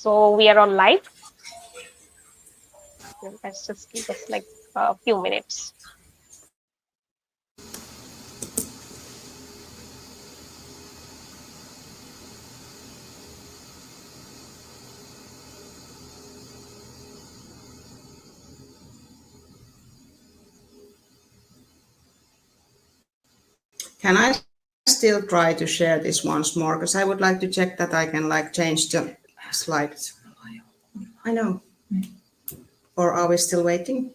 So we are on live. Let's just give us like a few minutes. Can I still try to share this once more? Because I would like to check that I can like change the slides. I know. Or are we still waiting?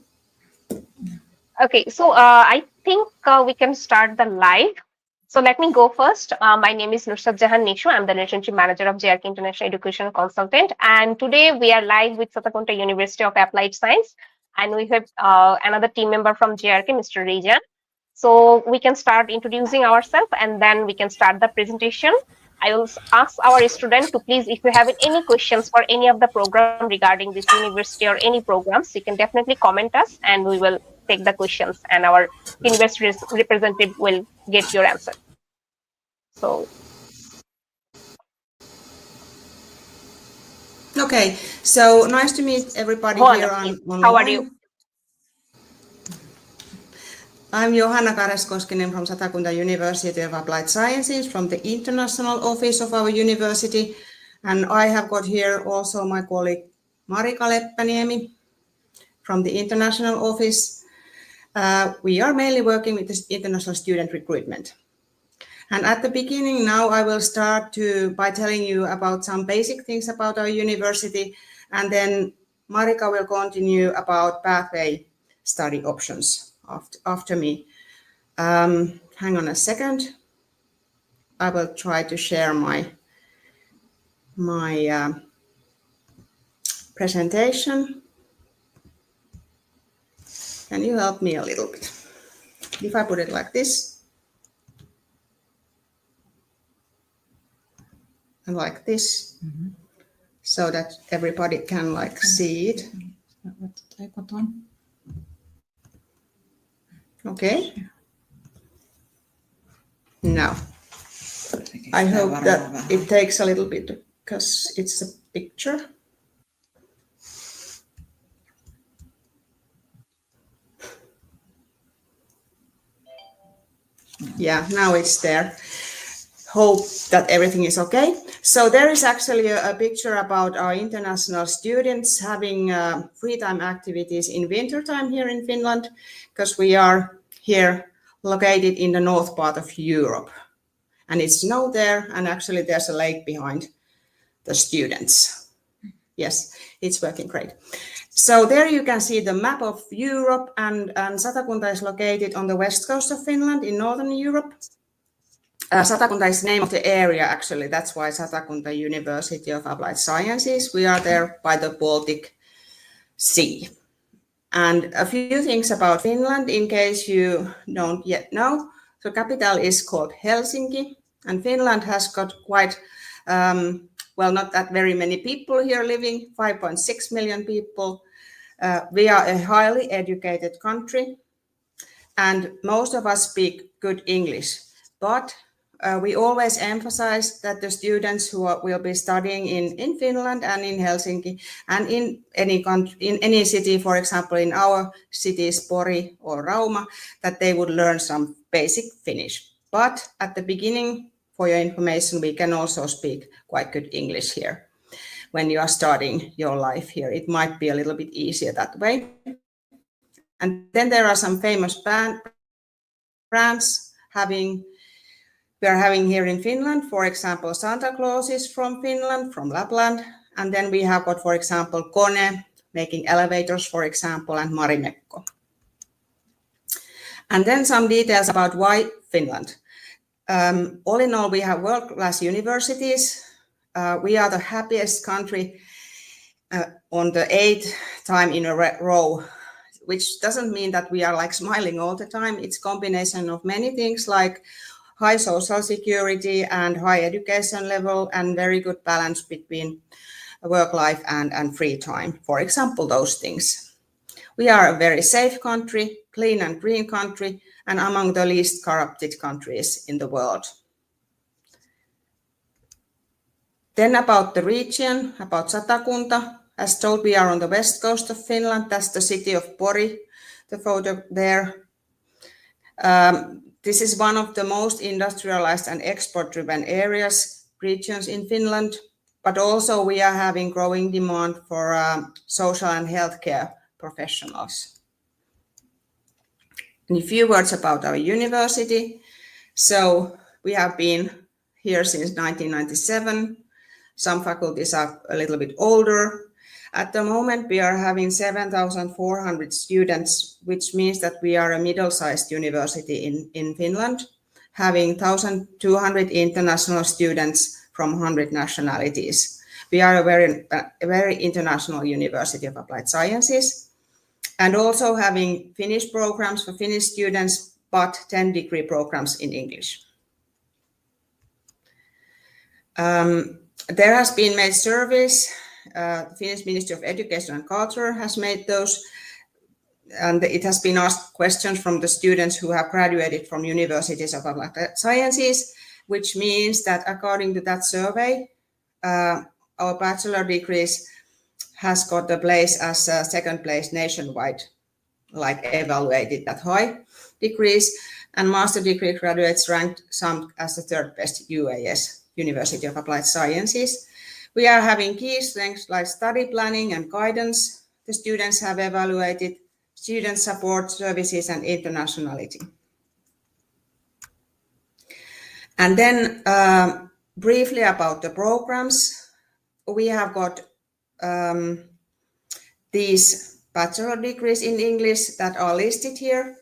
Okay, so I think we can start the live. So let me go first. My name is 𝗬𝘠𝘃𝗵. I'm the Relationship Manager of 𝗟𝘂𝘂 International Education Consultant. And today we are live with Satakunta University of Applied Science. And we have another team member from 𝗟𝘂, Mr. Rejan. So we can start introducing ourselves and then we can start the presentation. I will ask our student to please, if you have any questions for any of the program regarding this university or any programs, you can definitely comment us and we will take the questions and our university representative will get your answer. So. Okay, so nice to meet everybody here online. How are you? I'm 𝗍𝘂𝘂 𝘄𝗶𝘃𝗵 from Satakunta University of Applied Sciences, from the international office of our university. And I have got here also my colleague 𝗏𝗂𝘂 𝘄𝗶𝘃𝗵 from the international office. We are mainly working with this international student recruitment. And at the beginning now I will start by telling you about some basic things about our university, and then 𝗏𝗏𝗂 will continue about pathway study options after me. Hang on a second. I will try to share my presentation. Can you help me a little bit? If I put it like this and like this, so that everybody can like see it. Okay. Now, I hope that it takes a little bit because it's a picture. Yeah, now it's there. Hope that everything is okay. So there is actually a picture about our international students having free time activities in winter time here in Finland, because we are here located in the north part of Europe. And it's snow there, and actually there's a lake behind the students. Yes, it's working great. So there you can see the map of Europe, and Satakunta is located on the west coast of Finland in northern Europe. Satakunta is the name of the area, actually. That's why Satakunta University of Applied Sciences. We are there by the Baltic Sea. And a few things about Finland, in case you don't yet know. So capital is called Helsinki, and Finland has got quite, well, not that very many people here living, 5.6 million people. We are a highly educated country, and most of us speak good English, but we always emphasize that the students who will be studying in Finland and in Helsinki and in any country, in any city, for example, in our cities, Pori or Rauma, that they would learn some basic Finnish. But at the beginning, for your information, we can also speak quite good English here. When you are starting your life here, it might be a little bit easier that way. And then there are some famous brands we are having here in Finland. For example, Santa Claus is from Finland, from Lapland. And then we have got, for example, KONE, making elevators, for example, and Marimekko. And then some details about why Finland. All in all, we have world-class universities. We are the happiest country on the 8th time in a row, which doesn't mean that we are like smiling all the time. It's a combination of many things like high social security and high education level and very good balance between work life and free time. For example, those things. We are a very safe country, clean and green country, and among the least corrupted countries in the world. Then about the region, about Satakunta, as told, we are on the west coast of Finland. That's the city of Pori, the photo there. This is one of the most industrialized and export-driven regions in Finland, but also we are having growing demand for social and healthcare professionals. And a few words about our university. So we have been here since 1997. Some faculties are a little bit older. At the moment, we are having 7,400 students, which means that we are a middle-sized university in Finland, having 1,200 international students from 100 nationalities. We are a very international university of applied sciences, and also having Finnish programs for Finnish students, but 10-degree programs in English. There has been made surveys. The Finnish Ministry of Education and Culture has made those, and it has been asked questions from the students who have graduated from universities of applied sciences, which means that according to that survey, our bachelor degrees has got a place as a second place nationwide, like evaluated at high degrees, and master degree graduates ranked some as the third best UAS, University of Applied Sciences. We are having key strengths like study planning and guidance. The students have evaluated student support services and internationality. And then briefly about the programs. We have got these bachelor degrees in English that are listed here.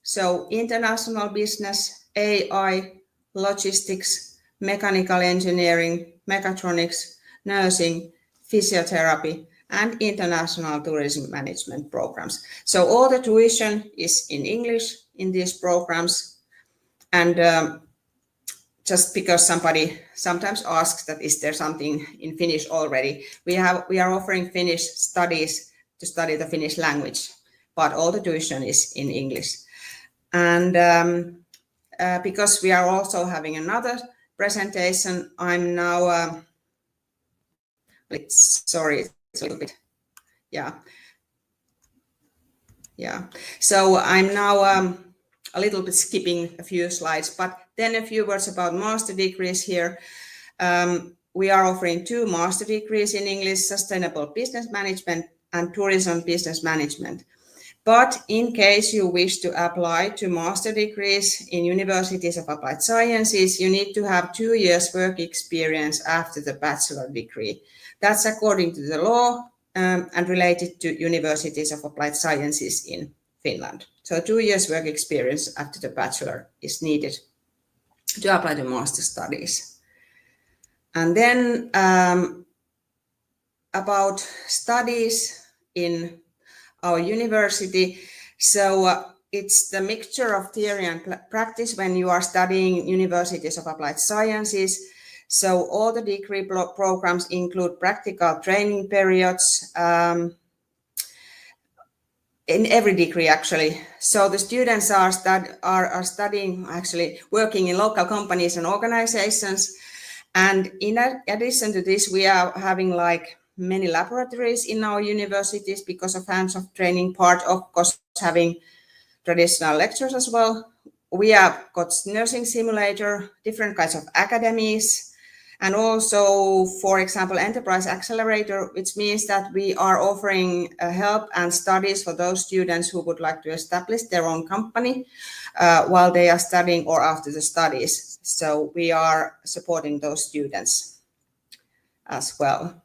So international business, AI, logistics, mechanical engineering, mechatronics, nursing, physiotherapy, and international tourism management programs. So all the tuition is in English in these programs. And just because somebody sometimes asks that is there something in Finnish already, we are offering Finnish studies to study the Finnish language, but all the tuition is in English. And because we are also having another presentation, I'm now sorry, it's a little bit, yeah. So I'm now a little bit skipping a few slides, but then a few words about master degrees here. We are offering 2 master degrees in English, Sustainable Business Management and Tourism Business Management. But in case you wish to apply to master degrees in universities of applied sciences, you need to have 2 years work experience after the bachelor degree. That's according to the law and related to universities of applied sciences in Finland. So 2 years work experience after the bachelor is needed to apply to master studies. And then about studies in our university. So it's the mixture of theory and practice when you are studying universities of applied sciences. So all the degree programs include practical training periods in every degree actually. So the students are studying, actually working in local companies and organizations. And in addition to this, we are having like many laboratories in our universities because of hands-on training, part of course having traditional lectures as well. We have got nursing simulator, different kinds of academies, and also, for example, enterprise accelerator, which means that we are offering help and studies for those students who would like to establish their own company while they are studying or after the studies. So we are supporting those students as well.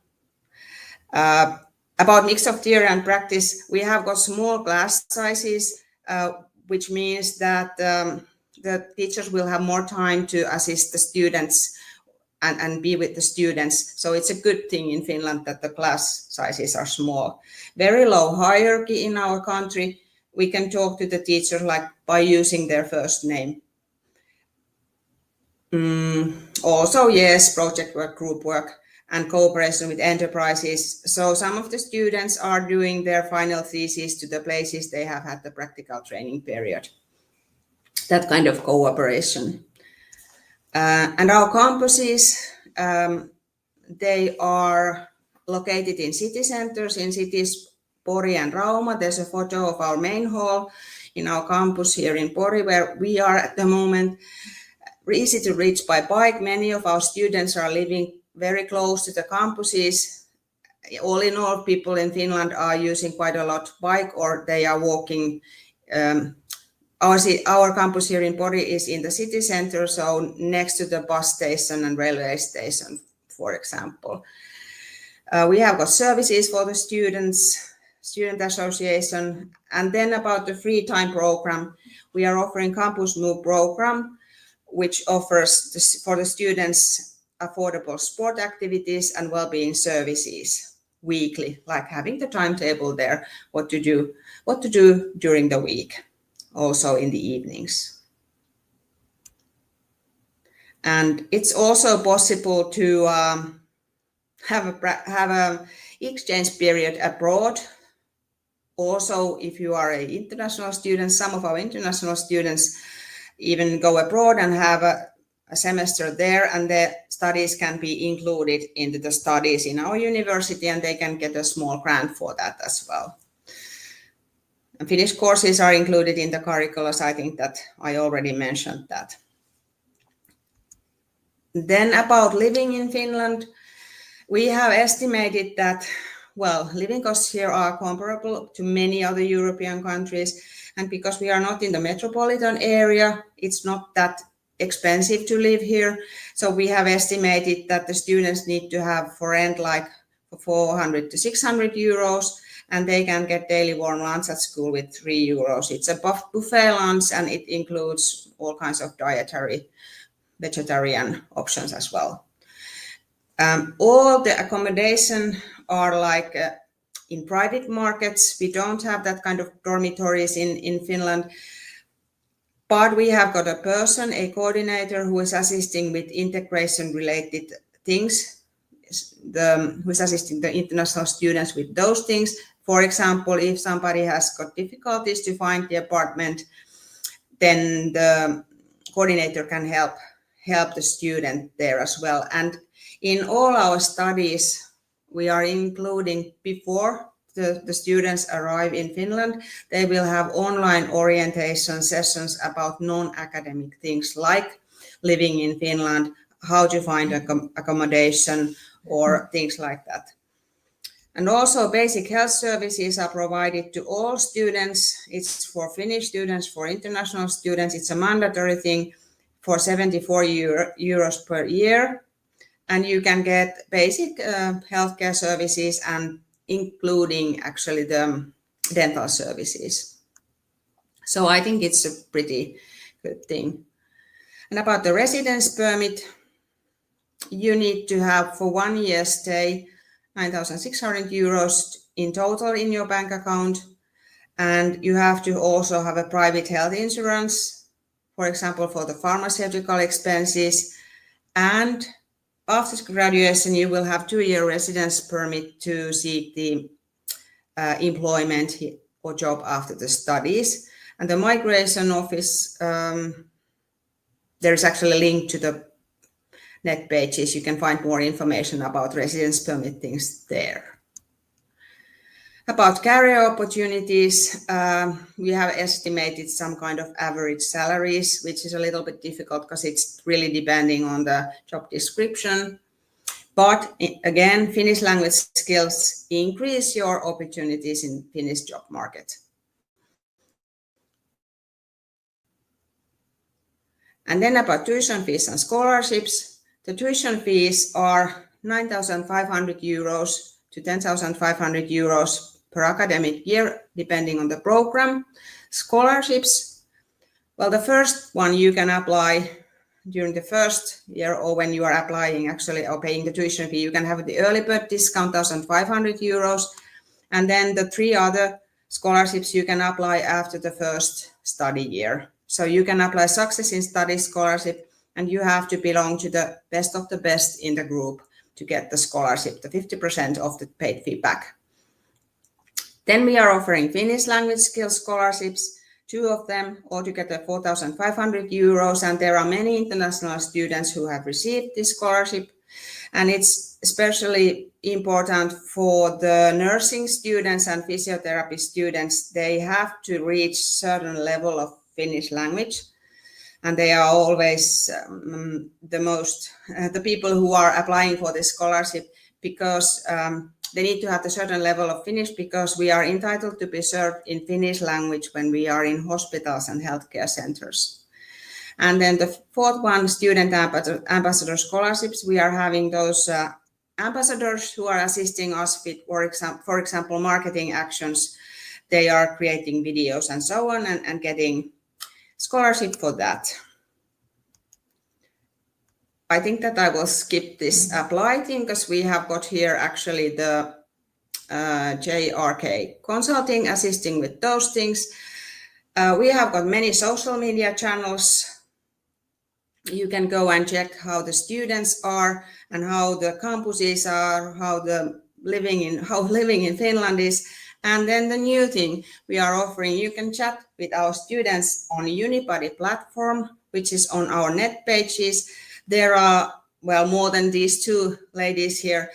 About mix of theory and practice, we have got small class sizes, which means that the teachers will have more time to assist the students and be with the students. So it's a good thing in Finland that the class sizes are small. Very low hierarchy in our country. We can talk to the teacher like by using their first name. Also, yes, project work, group work, and cooperation with enterprises. So some of the students are doing their final thesis to the places they have had the practical training period. That kind of cooperation. And our campuses, They are located in city centers, in cities Pori and Rauma. There's a photo of our main hall in our campus here in Pori, where we are at the moment. Easy to reach by bike. Many of our students are living very close to the campuses. All in all, people in Finland are using quite a lot bike, or they are walking. Our campus here in Pori is in the city center, so next to the bus station and railway station, for example. We have got services for the students, student association, and then about the free time program, we are offering Campus Move program, which offers for the students affordable sport activities and well-being services weekly, like having the timetable there, what to do during the week, also in the evenings. And it's also possible to have a exchange period abroad. Also, if you are an international student, some of our international students even go abroad and have a semester there, and their studies can be included into the studies in our university, and they can get a small grant for that as well. And Finnish courses are included in the curriculum. I think that I already mentioned that. Then about living in Finland, we have estimated that, well, living costs here are comparable to many other European countries. And because we are not in the metropolitan area, it's not that expensive to live here. So we have estimated that the students need to have for rent like 400 to 600 euros, and they can get daily warm lunch at school with 3 euros. It's a buffet lunch, and it includes all kinds of dietary, vegetarian options as well. All the accommodation are like in private markets. We don't have that kind of dormitories in Finland, but we have got a person, a coordinator, who is assisting with integration related things, who is assisting the international students with those things. For example, if somebody has got difficulties to find the apartment, then the coordinator can help the student there as well. And in all our studies, we are including, before the students arrive in Finland, they will have online orientation sessions about non-academic things like living in Finland, how to find accommodation, or things like that. And also basic health services are provided to all students. It's for Finnish students, for international students. It's a mandatory thing for 74 euros per year. And you can get basic healthcare services, and including actually the dental services. So I think it's a pretty good thing. And about the residence permit, you need to have for 1 year stay 9,600 euros in total in your bank account. And you have to also have a private health insurance, for example, for the pharmaceutical expenses. And after graduation, you will have 2-year residence permit to seek the employment or job after the studies. And the migration office, there is actually a link to the net pages. You can find more information about residence permit things there. About career opportunities, we have estimated some kind of average salaries, which is a little bit difficult because it's really depending on the job description. But again, Finnish language skills increase your opportunities in Finnish job market. And then about tuition fees and scholarships. The tuition fees are 9,500 euros to 10,500 euros per academic year, depending on the program. Scholarships, well, the first one you can apply during the first year, or when you are applying actually or paying the tuition fee, you can have the early bird discount, 1,500 euros. And then the 3 other scholarships you can apply after the first study year. So you can apply Success in Studies scholarship, and you have to belong to the best of the best in the group to get the scholarship, the 50% of the paid fee back. Then we are offering Finnish language skills scholarships, 2 of them, altogether 4,500 euros. And there are many international students who have received this scholarship. And it's especially important for the nursing students and physiotherapy students. They have to reach certain level of Finnish language. And they are always the people who are applying for this scholarship, because they need to have a certain level of Finnish, because we are entitled to be served in Finnish language when we are in hospitals and healthcare centers. And then the fourth one, student ambassador scholarships. We are having those ambassadors who are assisting us with, for example, marketing actions. They are creating videos and so on, and getting scholarship for that. I think that I will skip this apply-thing, because we have got here actually the JRK Consulting assisting with those things. We have got many social media channels. You can go and check how the students are and how the campuses are, how living in Finland is. And then the new thing we are offering, you can chat with our students on 𝗬𝘰𝘵 platform, which is on our net pages. There are, well, more than these two ladies here.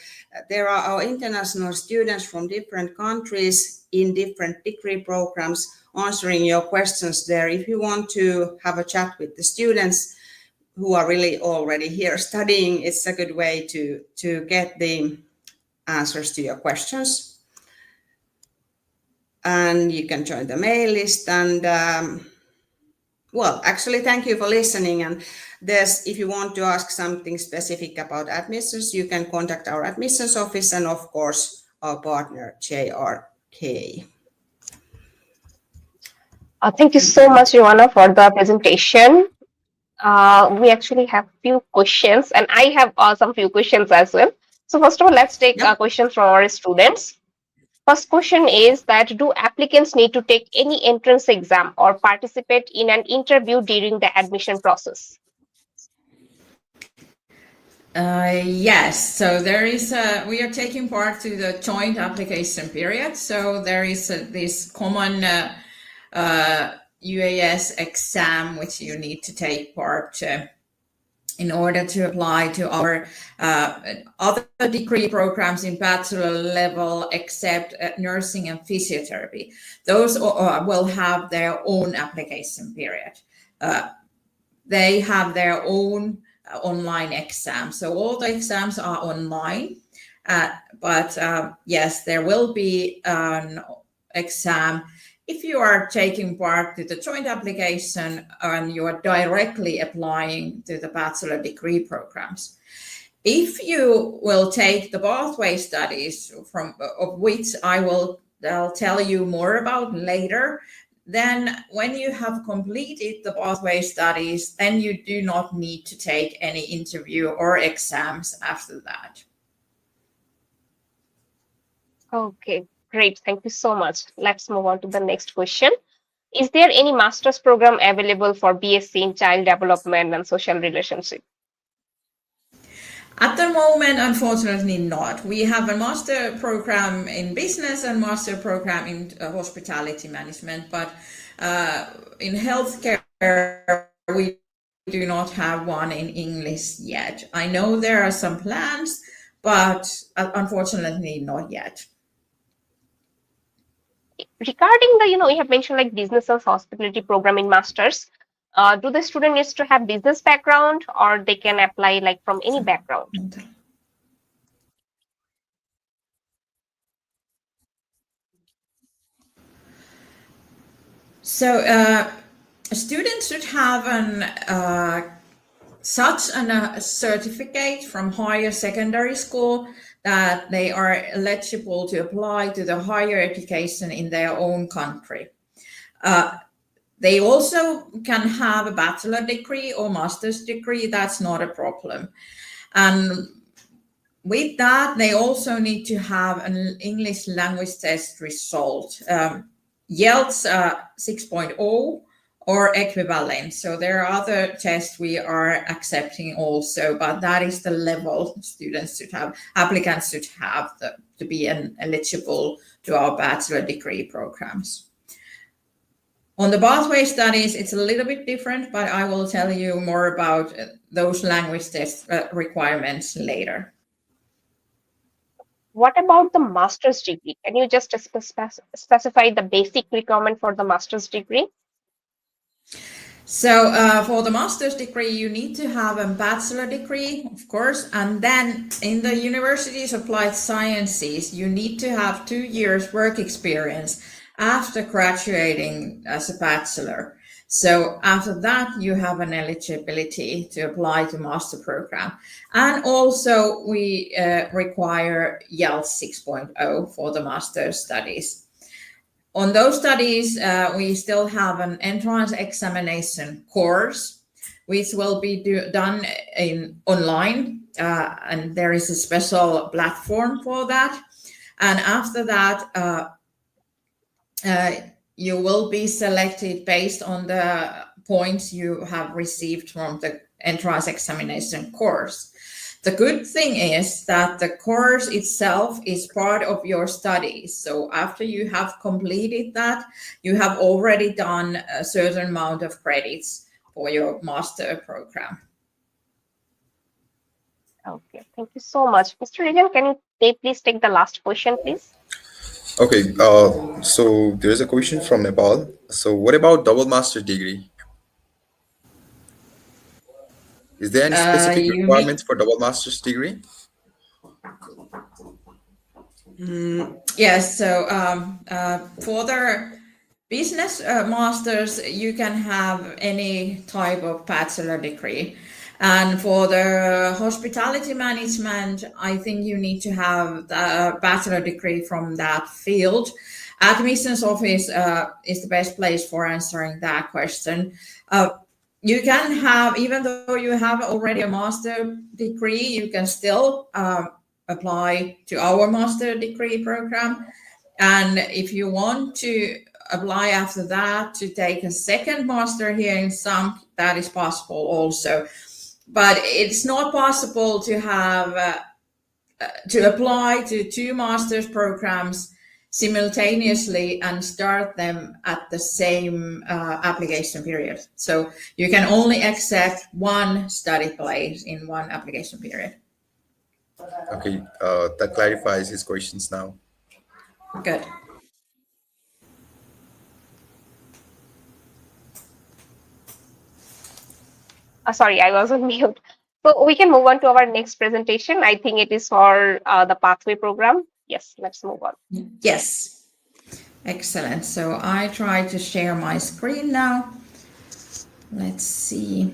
There are our international students from different countries in different degree programs answering your questions there. If you want to have a chat with the students who are really already here studying, it's a good way to get the answers to your questions. And you can join the mail list. And well, actually, thank you for listening. And if you want to ask something specific about admissions, you can contact our admissions office and, of course, our partner JRK. Thank you so much, Joanna, for the presentation. We actually have few questions, and I have some few questions as well. So first of all, let's take questions from our students. First question is that, do applicants need to take any entrance exam or participate in an interview during the admission process? Yes, so there is we are taking part to the joint application period. So there is this common UAS exam which you need to take part in order to apply to our other degree programs in bachelor level, except nursing and physiotherapy. Those will have their own application period. They have their own online exam. So all the exams are online, but yes, there will be an exam if you are taking part to the joint application and you are directly applying to the bachelor degree programs. If you will take the pathway studies, of which I'll tell you more about later, then when you have completed the pathway studies, then you do not need to take any interview or exams after that. Okay, great. Thank you so much. Let's move on to the next question. Is there any master's program available for BSc in Child Development and Social Relationship? At the moment, unfortunately not. We have a master program in business and master program in hospitality management, but in healthcare, we do not have one in English yet. I know there are some plans, but unfortunately not yet. Regarding the, you have mentioned like business and hospitality program in masters, do the student needs to have business background, or they can apply like from any background? So students should have such a certificate from higher secondary school that they are eligible to apply to the higher education in their own country. They also can have a bachelor degree or master's degree. That's not a problem. And with that, they also need to have an English language test result, 𝗟𝘂𝘃 6.0 or equivalent. So there are other tests we are accepting also, but that is the level students should have, applicants should have to be eligible to our bachelor degree programs. On the pathway studies, it's a little bit different, but I will tell you more about those language test requirements later. what about the master's degree? Can you just specify the basic requirement for the master's degree? So for the master's degree, you need to have a bachelor degree, of course, and then in the university's applied sciences, you need to have 2 years work experience after graduating as a bachelor. So after that, you have an eligibility to apply to master program. And also we require 𝗟𝘃𝘂𝗿 6.0 for the master's studies. On those studies, we still have an entrance examination course, which will be done online, and there is a special platform for that. And after that, you will be selected based on the points you have received from the entrance examination course. The good thing is that the course itself is part of your studies. So after you have completed that, you have already done a certain amount of credits for your master program. Okay, thank you so much. Mr. Regan, can you please take the last question, please? Okay, so there's a question from Nepal. So what about double master degree? Is there any specific requirements for double master's degree? Yes, so for the business masters, you can have any type of bachelor degree. And for the hospitality management, I think you need to have the bachelor degree from that field. Admissions office is the best place for answering that question. You can have, even though you have already a master degree, you can still apply to our master degree program. And if you want to apply after that to take a second master here in SAMK, that is possible also. But it's not possible to have to apply to 2 master's programs simultaneously and start them at the same application period. So you can only accept 1 study place in 1 application period. Okay, that clarifies his questions now. Good. Sorry, I was on mute. So we can move on to our next presentation. I think it is for the pathway program. Yes, let's move on. Yes, excellent. So I try to share my screen now. Let's see.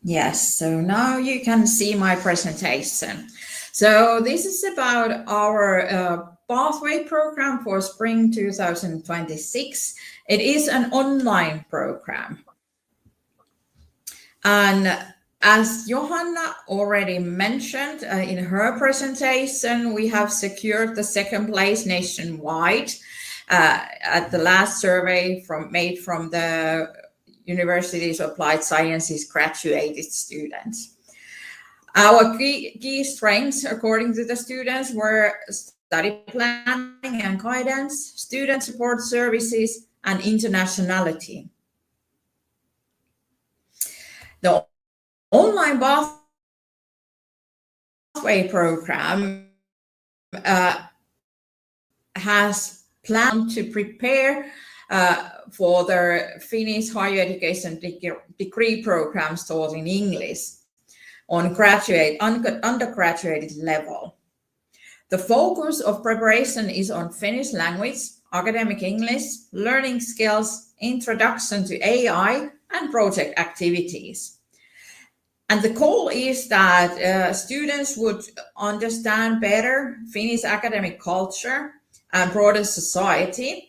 Yes, so now you can see my presentation. So this is about our pathway program for spring 2026. It is an online program. And as Johanna already mentioned in her presentation, we have secured the 2nd place nationwide at the last survey made from the University's Applied Sciences graduated students. Our key strengths, according to the students, were study planning and guidance, student support services, and internationality. The online pathway program has planned to prepare for the Finnish higher education degree programs taught in English on undergraduate level. The focus of preparation is on Finnish language, academic English, learning skills, introduction to AI, and project activities. And the goal is that students would understand better Finnish academic culture and broader society,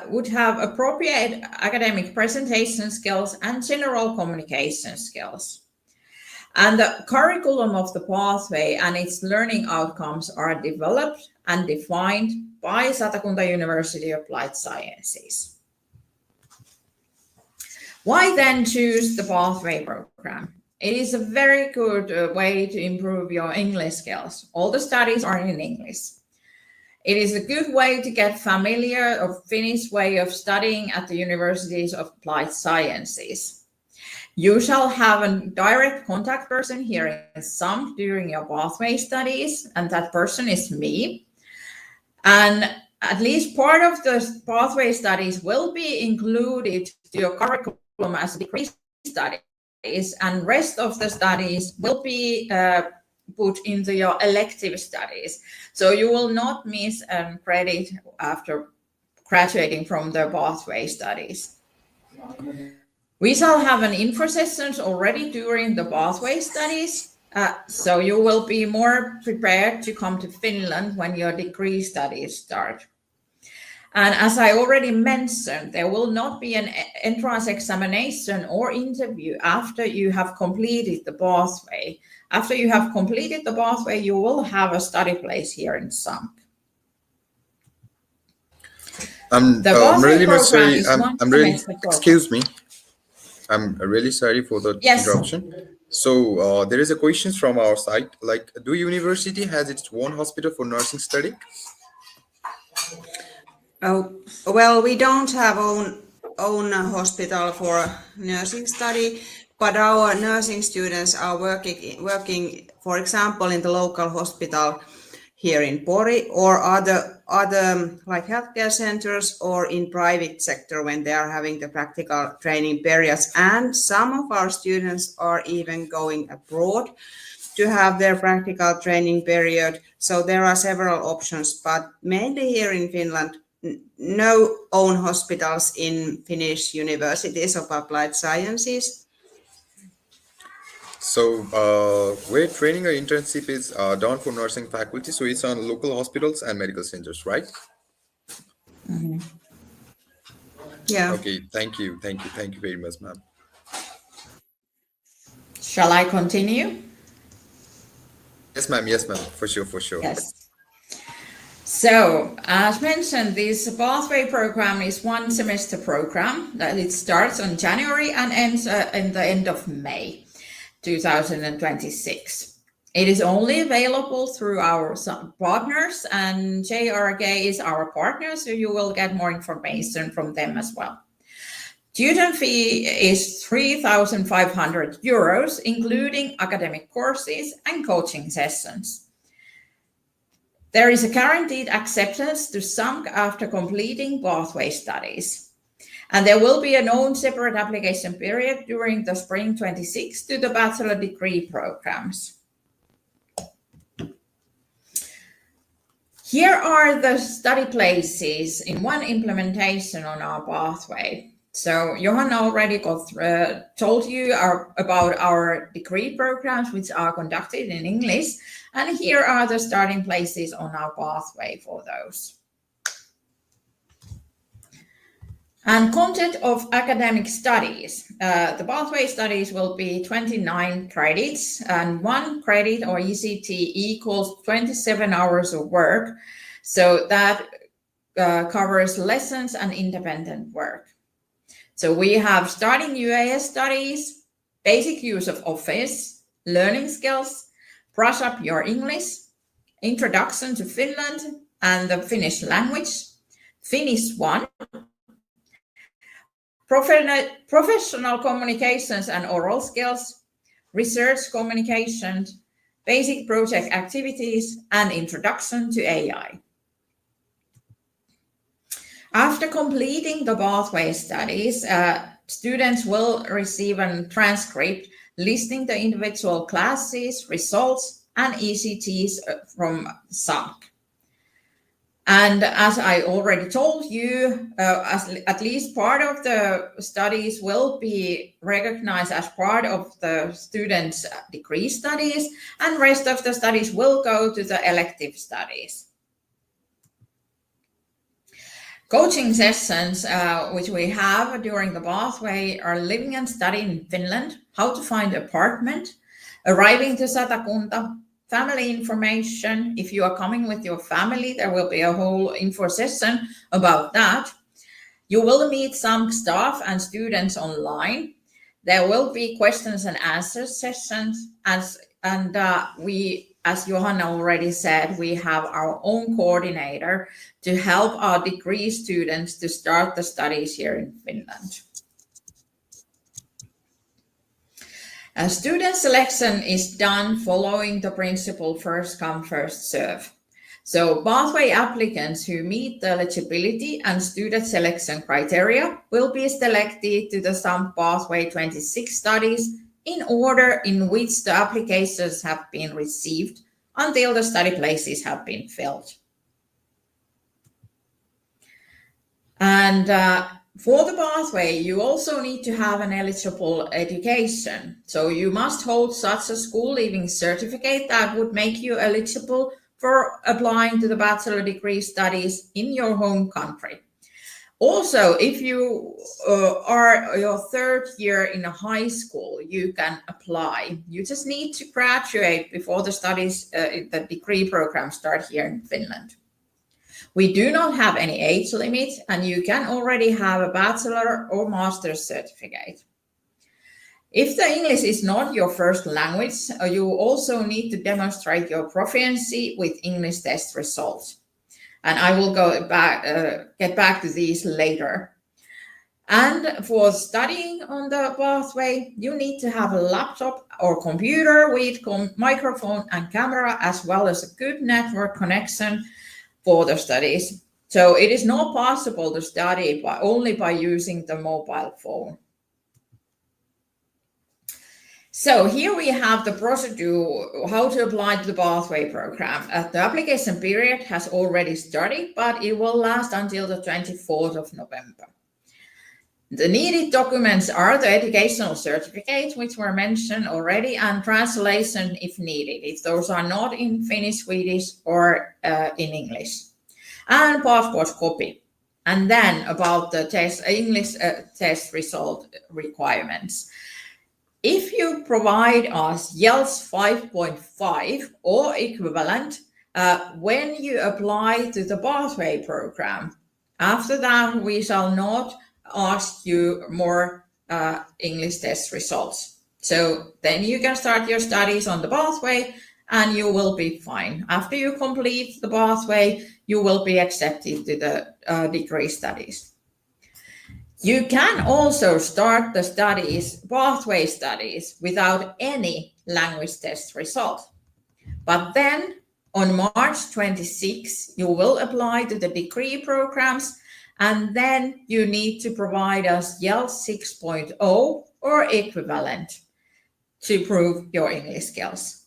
would have appropriate academic presentation skills and general communication skills. And the curriculum of the pathway and its learning outcomes are developed and defined by Satakunta University Applied Sciences. Why then choose the pathway program? It is a very good way to improve your English skills. All the studies are in English. It is a good way to get familiar of Finnish way of studying at the universities of applied sciences. You shall have a direct contact person here in SAMK during your pathway studies, and that person is me. And at least part of the pathway studies will be included to your curriculum as degree studies, and rest of the studies will be put into your elective studies. So you will not miss credit after graduating from the pathway studies. We shall have an info sessions already during the pathway studies. So you will be more prepared to come to Finland when your degree studies start. And as I already mentioned, there will not be an entrance examination or interview after you have completed the pathway. After you have completed the pathway, you will have a study place here in SAMK. I'm really sorry. Excuse me. I'm really sorry for the interruption. So there is a question from our side, like, do university has its own hospital for nursing study? Oh, well, we don't have own hospital for nursing study, but our nursing students are working, for example, in the local hospital here in Pori, or other like healthcare centers, or in private sector when they are having the practical training periods. And some of our students are even going abroad to have their practical training period. So there are several options, but mainly here in Finland, no own hospitals in Finnish universities of applied sciences. So where training or internship is done for nursing faculty, so it's on local hospitals and medical centers, right? Mm-hmm. Yeah. Okay, thank you very much, ma'am. Shall I continue? Yes, ma'am, for sure. Yes. So, as mentioned, this pathway program is one semester program that it starts on January and ends in the end of May 2026. It is only available through our partners, and 𝗍𝘪𝘃 is our partner, so you will get more information from them as well. Student fee is 3,500 euros, including academic courses and coaching sessions. There is a guaranteed acceptance to SAMK after completing pathway studies. And there will be a known separate application period during the spring 26 to the bachelor degree programs. Here are the study places in one implementation on our pathway. So Johanna already told you about our degree programs, which are conducted in English. And here are the starting places on our pathway for those. And content of academic studies. The pathway studies will be 29 credits, and 1 credit or ECT equals 27 hours of work. So that covers lessons and independent work. So we have starting UAS studies, basic use of Office, learning skills, brush up your English, introduction to Finland and the Finnish language, Finnish 1, professional communications and oral skills, research communications, basic project activities, and introduction to AI. After completing the pathway studies, students will receive a transcript listing the individual classes, results, and ECTs from SAMK. And as I already told you, at least part of the studies will be recognized as part of the students' degree studies, and rest of the studies will go to the elective studies. Coaching sessions, which we have during the pathway, are living and studying in Finland, how to find apartment, arriving to Satakunta, family information. If you are coming with your family, there will be a whole info session about that. You will meet some staff and students online. There will be questions and answers sessions, and we, as Johanna already said, we have our own coordinator to help our degree students to start the studies here in Finland. Student selection is done following the principle first come, first serve. So pathway applicants who meet the eligibility and student selection criteria will be selected to the SAMK Pathway 26 studies in order in which the applications have been received until the study places have been filled. And for the pathway, you also need to have an eligible education. So you must hold such a school leaving certificate that would make you eligible for applying to the bachelor degree studies in your home country. Also, if you are your third year in a high school, you can apply. You just need to graduate before the studies, the degree program start here in Finland. We do not have any age limit, and you can already have a bachelor or master's certificate. If the English is not your first language, you also need to demonstrate your proficiency with English test results. And I will get back to these later. And for studying on the pathway, you need to have a laptop or computer with microphone and camera, as well as a good network connection for the studies. So it is not possible to study only by using the mobile phone. So here we have the procedure, how to apply to the pathway program. The application period has already started, but it will last until the 24th of November. The needed documents are the educational certificates, which were mentioned already, and translation if needed, if those are not in Finnish, Swedish, or in English, and passport copy. And then about the English test result requirements. If you provide us IELTS 5.5 or equivalent when you apply to the pathway program, after that we shall not ask you more English test results. So then you can start your studies on the pathway and you will be fine. After you complete the pathway, you will be accepted to the degree studies. You can also start the studies, pathway studies, without any language test result. But then on March 26, you will apply to the degree programs, and then you need to provide us IELTS 6.0 or equivalent to prove your English skills.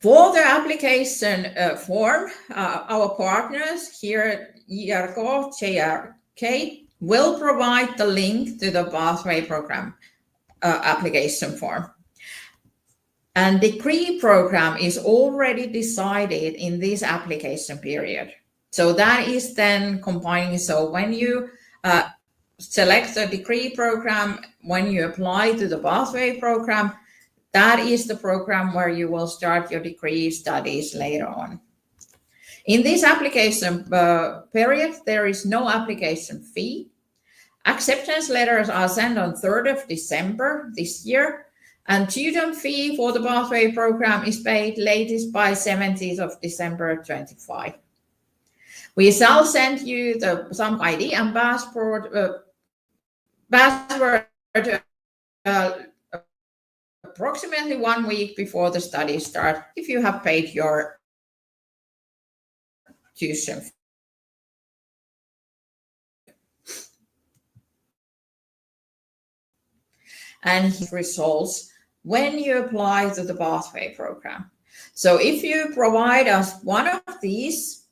For the application form, our partners here at 𝗟𝗏 will provide the link to the pathway program application form. And degree program is already decided in this application period. So that is then combining. So when you select the degree program, when you apply to the pathway program, that is the program where you will start your degree studies later on. In this application period, there is no application fee. Acceptance letters are sent on 3rd of December this year, and tuition fee for the pathway program is paid latest by 17th of December 25. We shall send you the SAMK ID and password approximately 1 week before the studies start if you have paid your tuition. And results when you apply to the pathway program. So if you provide us one of these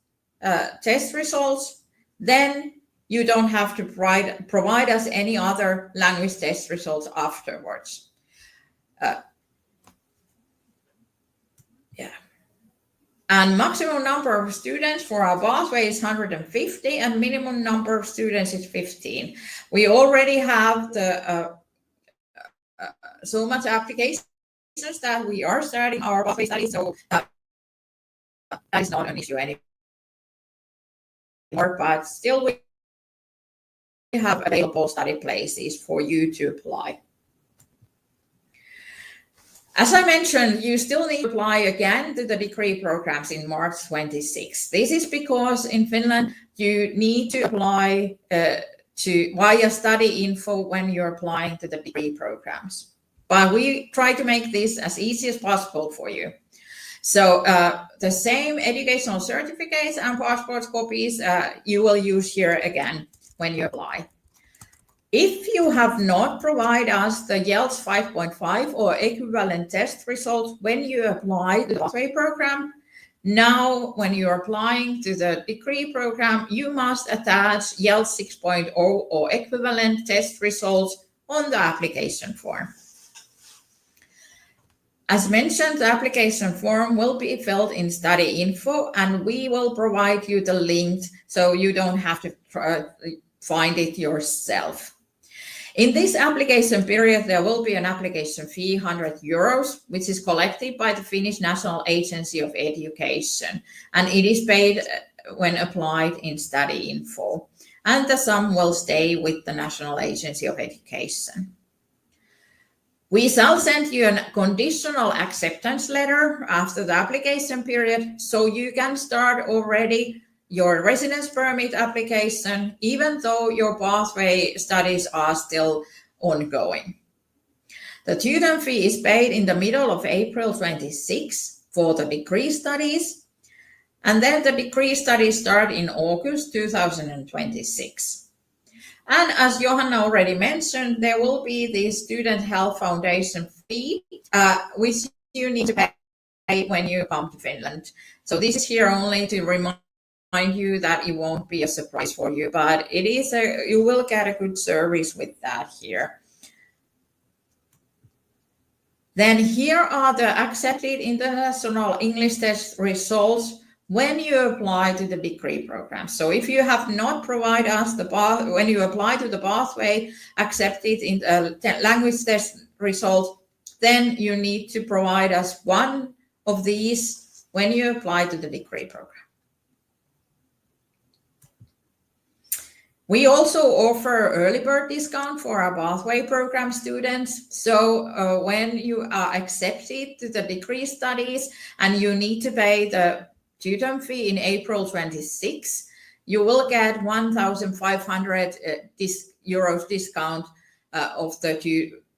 test results, then you don't have to provide us any other language test results afterwards. And maximum number of students for our pathway is 150 and minimum number of students is 15. We already have the so much applications that we are starting our pathway studies, so that is not an issue anymore, but still we have available study places for you to apply. As I mentioned, you still need to apply again to the degree programs in March 26. This is because in Finland, you need to apply via study info when you're applying to the degree programs. But we try to make this as easy as possible for you. So the same educational certificates and passport copies you will use here again when you apply. If you have not provided us the 𝗟𝘪𝘃𝗿 5.5 or equivalent test results when you apply to the pathway program, now when you're applying to the degree program, you must attach 𝗟𝘪𝘃 6.0 or equivalent test results on the application form. As mentioned, the application form will be filled in study info, and we will provide you the link so you don't have to find it yourself. In this application period, there will be an application fee, €100, which is collected by the Finnish National Agency of Education, and it is paid when applied in study info, and the sum will stay with the National Agency of Education. We shall send you a conditional acceptance letter after the application period, so you can start already your residence permit application, even though your pathway studies are still ongoing. The tuition fee is paid in the middle of April 26 for the degree studies, and then the degree studies start in August 2026. And as Johanna already mentioned, there will be the Student Health Foundation fee, which you need to pay when you come to Finland. So this is here only to remind you that it won't be a surprise for you, but it is you will get a good service with that here. Then here are the accepted international English test results when you apply to the degree program. So if you have not provided us when you apply to the pathway accepted in language test result, then you need to provide us one of these when you apply to the degree program. We also offer early bird discount for our pathway program students. So when you are accepted to the degree studies and you need to pay the tuition fee in April 26, you will get 1,500 euros discount of the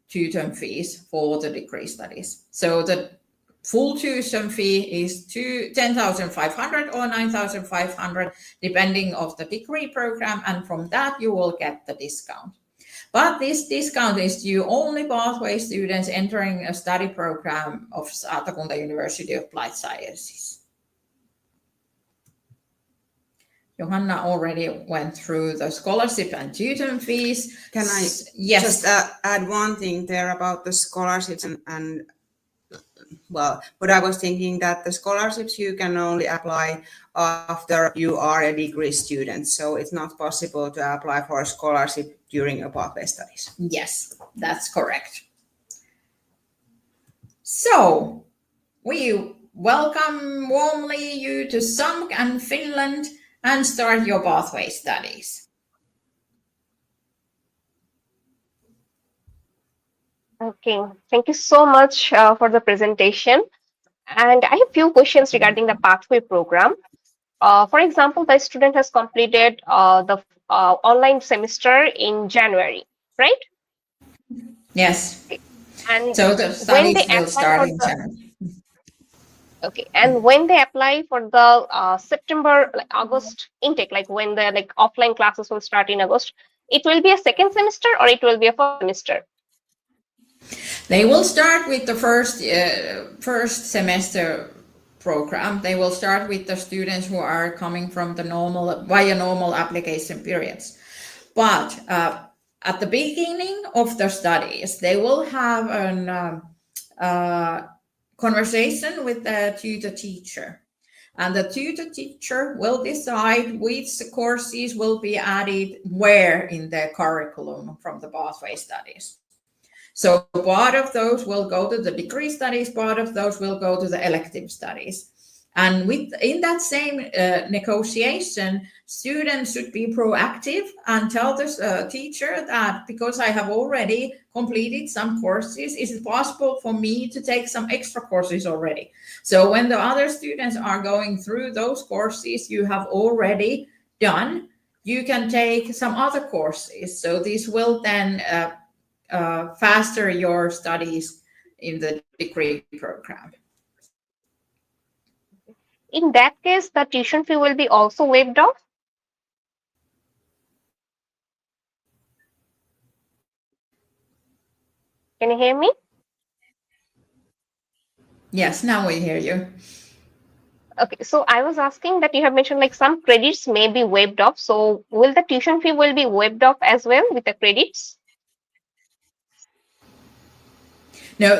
tuition fees for the degree studies. So the full tuition fee is 10,500 or 9,500, depending on the degree program, and from that you will get the discount. But this discount is due only pathway students entering a study program of Satakunta University of Applied Sciences. Johanna already went through the scholarship and tuition fees. Can I just add one thing there about the scholarships and well, but I was thinking that the scholarships you can only apply after you are a degree student. So it's not possible to apply for a scholarship during a pathway studies. Yes, that's correct. So we welcome warmly you to SAMK and Finland and start your pathway studies. Okay, thank you so much for the presentation. And I have a few questions regarding the pathway program. For example, the student has completed the online semester in January, right? Yes. Okay. And so the studies will start in January. Okay, and when they apply for the September, August intake, like when the offline classes will start in August, it will be a second semester or it will be a first semester? They will start with the first semester program. They will start with the students who are coming from the via normal application periods. But at the beginning of the studies, they will have a conversation with the tutor teacher. And the tutor teacher will decide which courses will be added where in the curriculum from the pathway studies. So part of those will go to the degree studies, part of those will go to the elective studies. And in that same negotiation, students should be proactive and tell the teacher that because I have already completed some courses, is it possible for me to take some extra courses already? So when the other students are going through those courses you have already done, you can take some other courses. So this will then faster your studies in the degree program. In that case, the tuition fee will be also waived off? Can you hear me? Yes, now we hear you. Okay, so I was asking that you have mentioned like some credits may be waived off. So will the tuition fee will be waived off as well with the credits? No,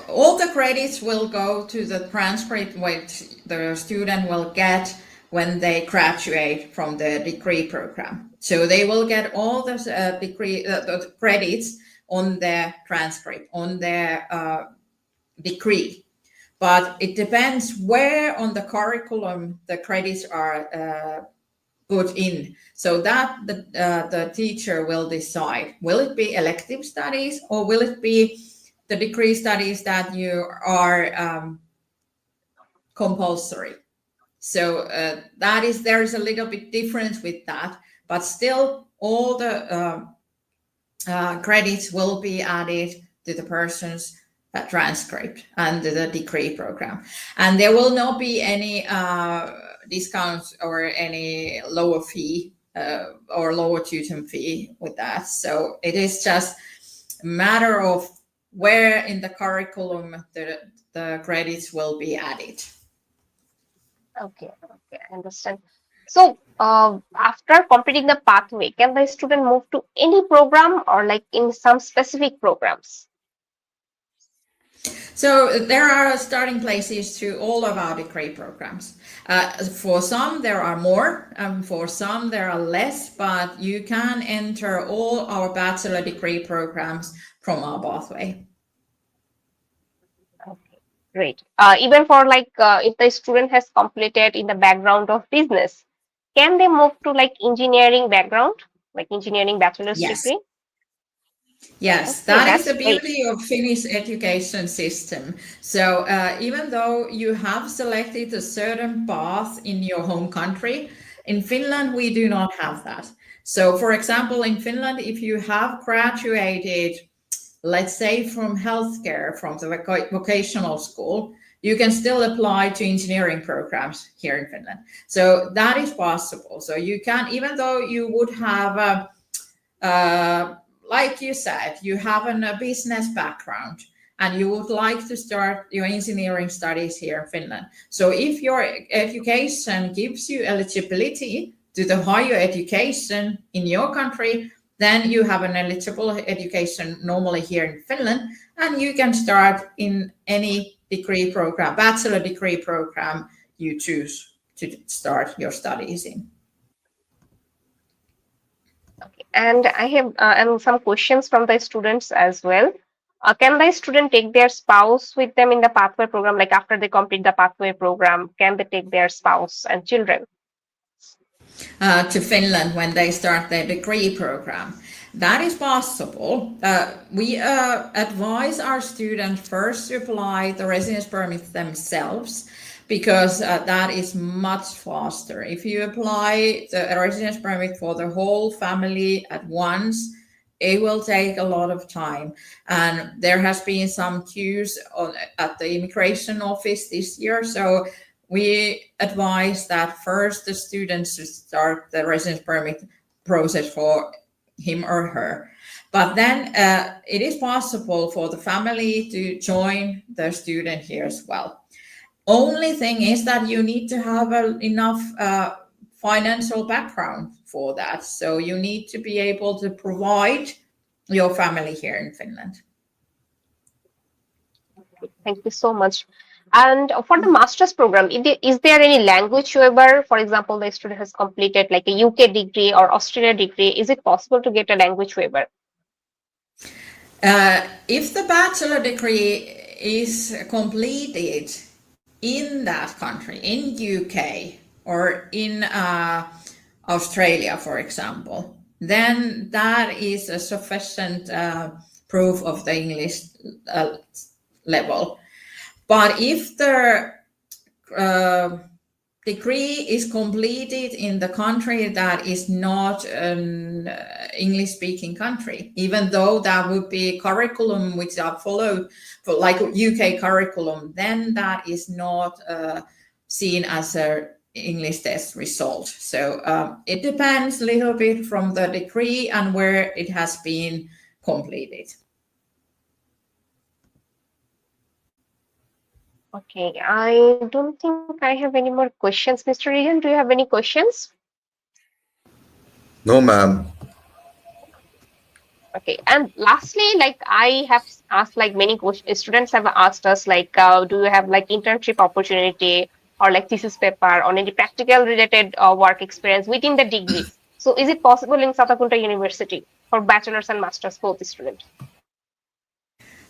all the credits will go to the transcript which the student will get when they graduate from the degree program. So they will get all the the credits on their transcript, on their degree. But it depends where on the curriculum the credits are put in. So that the teacher will decide. Will it be elective studies or will it be the degree studies that you are compulsory? So there is a little bit difference with that, but still all the credits will be added to the person's transcript and the degree program. And there will not be any discounts or any lower fee or lower tuition fee with that. So it is just a matter of where in the curriculum the credits will be added. Okay, I understand. So after completing the pathway, can the student move to any program or like in some specific programs? So there are starting places to all of our degree programs. For some there are more, for some there are less, but you can enter all our bachelor degree programs from our pathway. Okay, great. Even for like if the student has completed in the background of business, can they move to like engineering background, like engineering bachelor's degree? Yes, okay, that is the beauty great. of Finnish education system. So even though you have selected a certain path in your home country, in Finland we do not have that. So for example, in Finland, if you have graduated, let's say from healthcare, from the vocational school, you can still apply to engineering programs here in Finland. So that is possible. So you can, even though you would have like you said, you have a business background and you would like to start your engineering studies here in Finland. So if your education gives you eligibility to the higher education in your country, then you have an eligible education normally here in Finland, and you can start in any degree program, bachelor degree program you choose to start your studies in. Okay. And I have some questions from the students as well. Can the student take their spouse with them in the pathway program? Like after they complete the pathway program, can they take their spouse and children? To Finland when they start their degree program? That is possible. We advise our students first to apply the residence permit themselves, because that is much faster. If you apply the residence permit for the whole family at once, it will take a lot of time. And there has been some queues at the immigration office this year. So we advise that first the students should start the residence permit process for him or her. But then it is possible for the family to join the student here as well. Only thing is that you need to have enough financial background for that. So you need to be able to provide your family here in Finland. Thank you so much. And for the master's program, is there any language waiver? For example, the student has completed like a UK degree or Australia degree. Is it possible to get a language waiver? If the bachelor degree is completed in that country, in UK or in Australia, for example, then that is a sufficient proof of the English level. But if the degree is completed in the country that is not an English-speaking country, even though that would be curriculum which are followed, for like UK curriculum, then that is not seen as a English test result. So it depends a little bit from the degree and where it has been completed. Okay, I don't think I have any more questions. Mr. Regan, do you have any questions? No, ma'am. Okay, and lastly, like I have asked, like many students have asked us, like, do you have like internship opportunity or like thesis paper or any practical related work experience within the degree? So is it possible in Satakunta University for bachelor's and master's both students?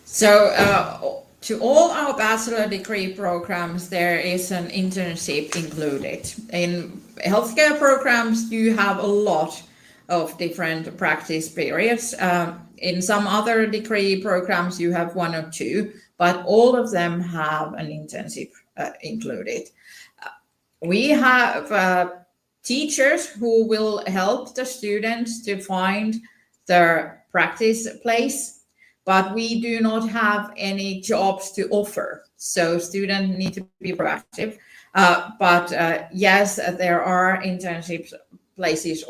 So to all our bachelor degree programs, there is an internship included. In healthcare programs, you have a lot of different practice periods. In some other degree programs, you have 1 or 2, but all of them have an internship included. We have teachers who will help the students to find their practice place, but we do not have any jobs to offer. So students need to be proactive. But yes, there are internship places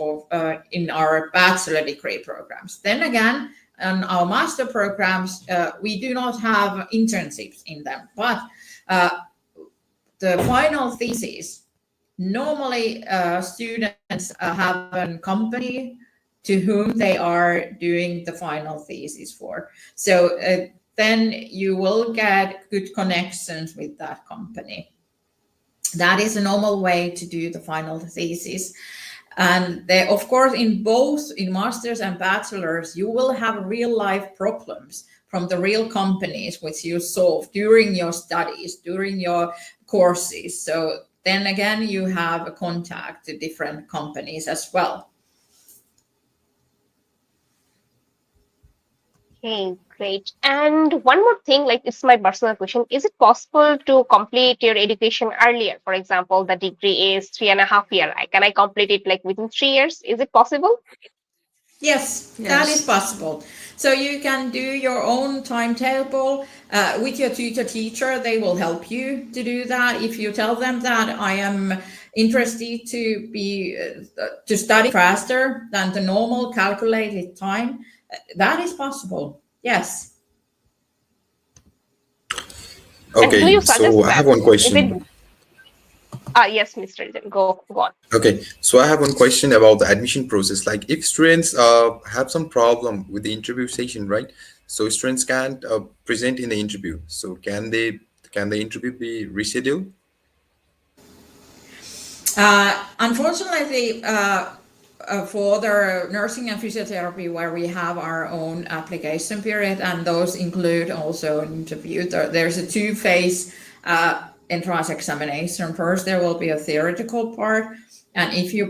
in our bachelor degree programs. Then again, in our master programs, we do not have internships in them. But the final thesis, normally students have a company to whom they are doing the final thesis for. So then you will get good connections with that company. That is a normal way to do the final thesis. And they, of course, in both in masters and bachelors, you will have real life problems from the real companies which you solve during your studies, during your courses. So then again, you have a contact to different companies as well. Okay, great. And one more thing, like it's my personal question. Is it possible to complete your education earlier? For example, the degree is 3.5 years. Can I complete it like within 3 years? Is it possible? Yes, that is possible. So you can do your own timetable with your tutor teacher. They will help you to do that. If you tell them that I am interested to study faster than the normal calculated time, that is possible. Yes. Okay, so I have one question. Yes, Mr. Regan, go on. Okay, so I have one question about the admission process. Like if students have some problem with the interview session, right? So students can't present in the interview. So can the interview be rescheduled? Unfortunately, for the nursing and physiotherapy, where we have our own application period, and those include also an interview, there's a 2-phase entrance examination. First, there will be a theoretical part, and if you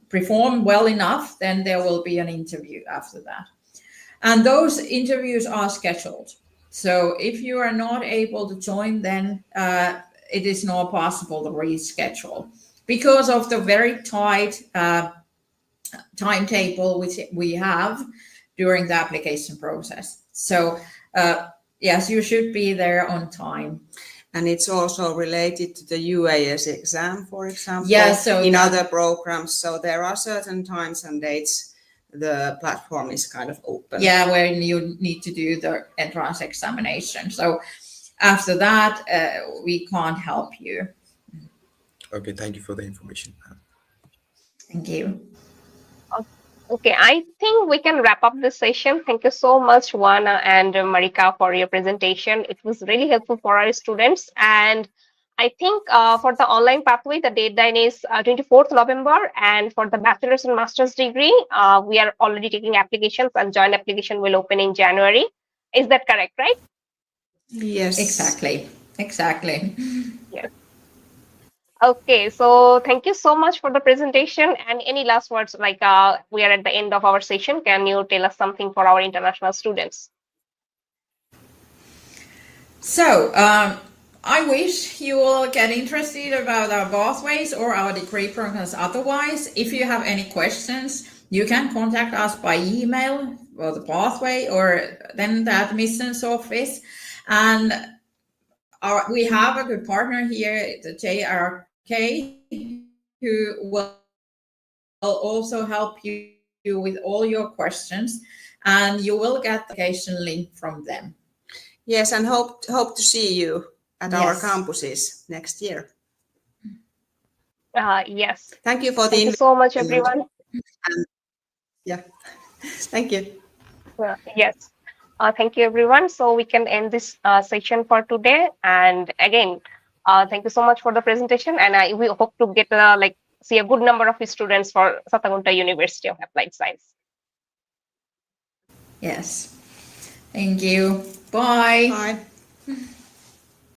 perform well enough, then there will be an interview after that. And those interviews are scheduled. So if you are not able to join, then it is not possible to reschedule because of the very tight timetable which we have during the application process. So yes, you should be there on time. And it's also related to the UAS exam, for example, yes, so in other programs. So there are certain times and dates the platform is kind of open. Yeah, where you need to do the entrance examination. So after that, we can't help you. Okay, thank you for the information. Thank you. Okay, I think we can wrap up this session. Thank you so much, Juana and Marika, for your presentation. It was really helpful for our students. And I think for the online pathway, the deadline is 24th November. And for the bachelor's and master's degree, we are already taking applications, and joint application will open in January. Is that correct, right? Yes. Exactly. Exactly. Yes. Okay, so thank you so much for the presentation. And any last words, like we are at the end of our session, can you tell us something for our international students? So, I wish you all get interested about our pathways or our degree programs otherwise. If you have any questions, you can contact us by email or the pathway or then the admissions office. And we have a good partner here, the 𝗍𝘪𝘂, who will also help you with all your questions, and you will get the application link from them. Yes, and hope to see you at our campuses next year. Yes. Thank you for Thank you so much, everyone. Yeah, thank you. Yes. Thank you, everyone. So we can end this session for today. And again, thank you so much for the presentation. And we hope to get see a good number of students for Satakunta University of Applied Science. Yes. Thank you. Bye. Bye.